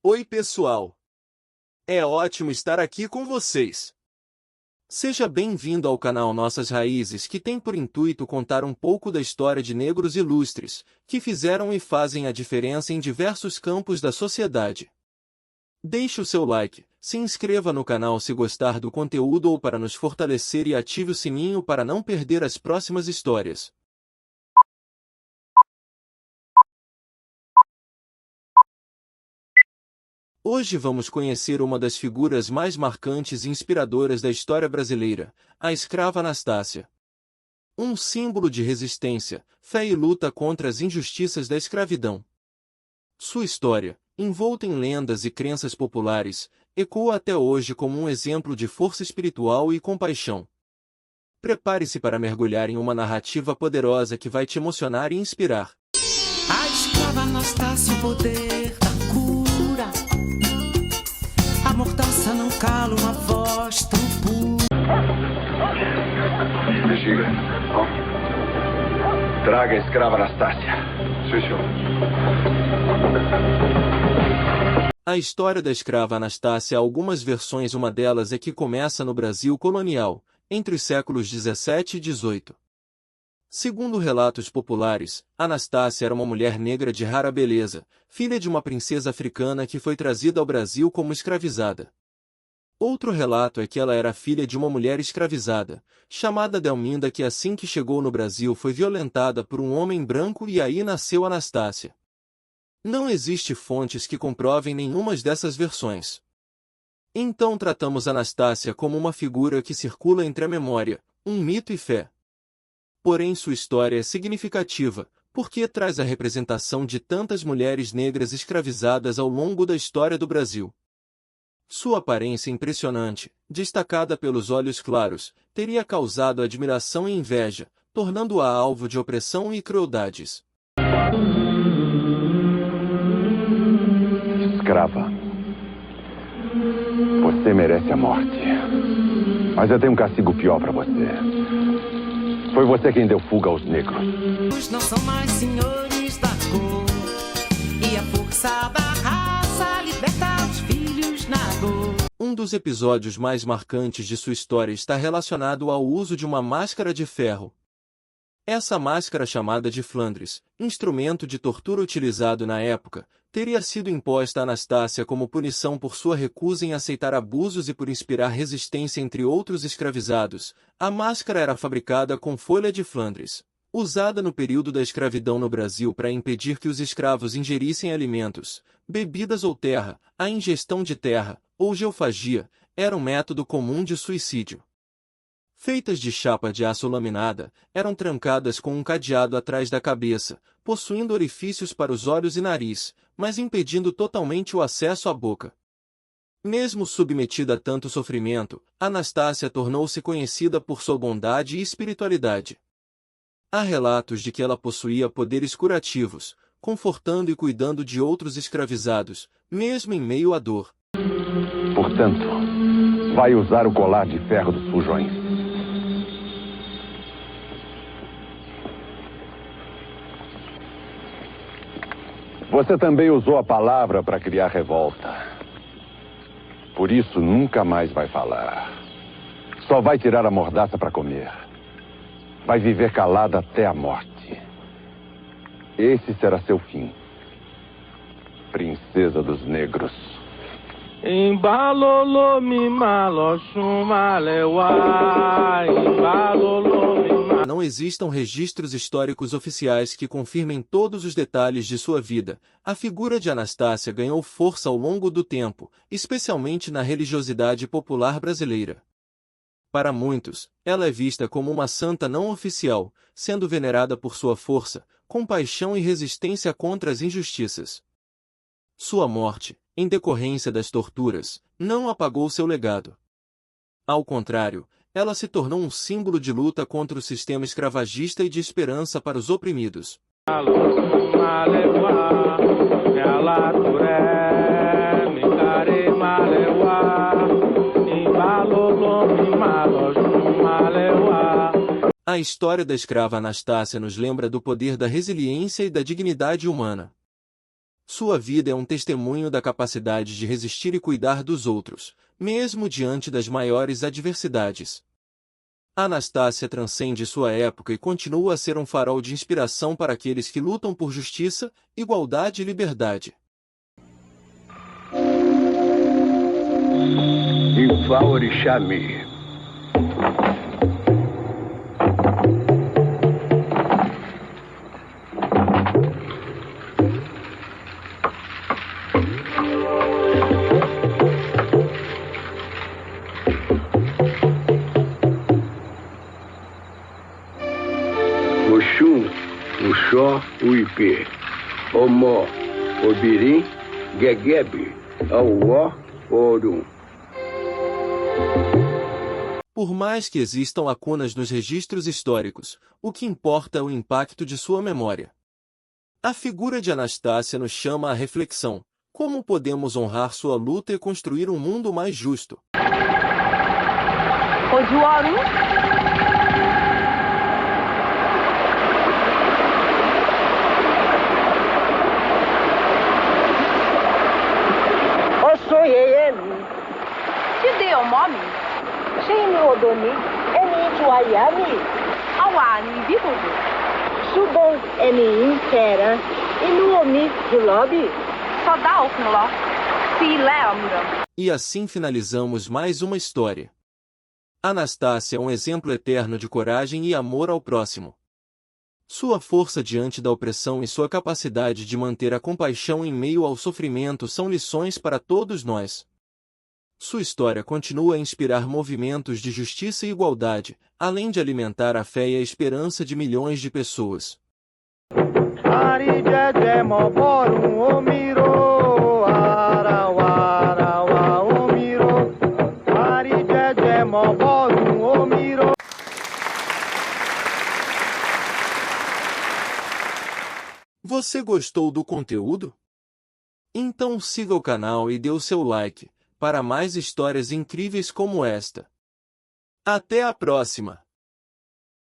Oi, pessoal! É ótimo estar aqui com vocês. Seja bem-vindo ao canal Nossas Raízes, que tem por intuito contar um pouco da história de negros ilustres, que fizeram e fazem a diferença em diversos campos da sociedade. Deixe o seu like, se inscreva no canal se gostar do conteúdo ou para nos fortalecer e ative o sininho para não perder as próximas histórias. Hoje vamos conhecer uma das figuras mais marcantes e inspiradoras da história brasileira, a escrava Anastácia. Um símbolo de resistência, fé e luta contra as injustiças da escravidão. Sua história, envolta em lendas e crenças populares, ecoa até hoje como um exemplo de força espiritual e compaixão. Prepare-se para mergulhar em uma narrativa poderosa que vai te emocionar e inspirar. A escrava Anastácia, o poder da cura. A mordaça não cala uma voz tão pura. Bexiga. Traga a escrava Anastácia. Sim, senhor. A história da escrava Anastácia há algumas versões. Uma delas é que começa no Brasil colonial, entre os séculos 17 e 18. Segundo relatos populares, Anastácia era uma mulher negra de rara beleza, filha de uma princesa africana que foi trazida ao Brasil como escravizada. Outro relato é que ela era filha de uma mulher escravizada, chamada Delminda, que assim que chegou no Brasil foi violentada por um homem branco e aí nasceu Anastácia. Não existe fontes que comprovem nenhuma dessas versões. Então tratamos Anastácia como uma figura que circula entre a memória, um mito e fé. Porém sua história é significativa, porque traz a representação de tantas mulheres negras escravizadas ao longo da história do Brasil. Sua aparência impressionante, destacada pelos olhos claros, teria causado admiração e inveja, tornando-a alvo de opressão e crueldades. Escrava. Você merece a morte. Mas eu tenho um castigo pior para você. Foi você quem deu fuga aos negros. Os não são mais senhores da cor. E a força da raça liberta os filhos na dor. Um dos episódios mais marcantes de sua história está relacionado ao uso de uma máscara de ferro. Essa máscara, chamada de Flandres, instrumento de tortura utilizado na época, teria sido imposta a Anastácia como punição por sua recusa em aceitar abusos e por inspirar resistência entre outros escravizados. A máscara era fabricada com folha de Flandres, usada no período da escravidão no Brasil para impedir que os escravos ingerissem alimentos, bebidas ou terra. A ingestão de terra, ou geofagia, era um método comum de suicídio. Feitas de chapa de aço laminada, eram trancadas com um cadeado atrás da cabeça, possuindo orifícios para os olhos e nariz, mas impedindo totalmente o acesso à boca. Mesmo submetida a tanto sofrimento, Anastácia tornou-se conhecida por sua bondade e espiritualidade. Há relatos de que ela possuía poderes curativos, confortando e cuidando de outros escravizados, mesmo em meio à dor. Portanto, vai usar o colar de ferro dos fujões. Você também usou a palavra para criar revolta. Por isso, nunca mais vai falar. Só vai tirar a mordaça para comer. Vai viver calada até a morte. Esse será seu fim. Princesa dos Negros. Não existam registros históricos oficiais que confirmem todos os detalhes de sua vida. A figura de Anastácia ganhou força ao longo do tempo, especialmente na religiosidade popular brasileira. Para muitos, ela é vista como uma santa não oficial, sendo venerada por sua força, compaixão e resistência contra as injustiças. Sua morte, em decorrência das torturas, não apagou seu legado. Ao contrário, ela se tornou um símbolo de luta contra o sistema escravagista e de esperança para os oprimidos. A história da escrava Anastácia nos lembra do poder da resiliência e da dignidade humana. Sua vida é um testemunho da capacidade de resistir e cuidar dos outros, mesmo diante das maiores adversidades. Anastácia transcende sua época e continua a ser um farol de inspiração para aqueles que lutam por justiça, igualdade e liberdade. Ifá Orixá Mi. Oxum, Oxó, Uipê, Omó, Obirim, Gueguebe, Auó, Orum. Por mais que existam lacunas nos registros históricos, o que importa é o impacto de sua memória. A figura de Anastácia nos chama à reflexão: como podemos honrar sua luta e construir um mundo mais justo? Te deu nome? Shane Odoni, Emi Wayami, Awani Bibubu. Subon Emi Kera, Inuomi Julobi, Sodá Okunló. Sileamura. E assim finalizamos mais uma história. Anastácia é um exemplo eterno de coragem e amor ao próximo. Sua força diante da opressão e sua capacidade de manter a compaixão em meio ao sofrimento são lições para todos nós. Sua história continua a inspirar movimentos de justiça e igualdade, além de alimentar a fé e a esperança de milhões de pessoas. Você gostou do conteúdo? Então siga o canal e dê o seu like para mais histórias incríveis como esta. Até a próxima!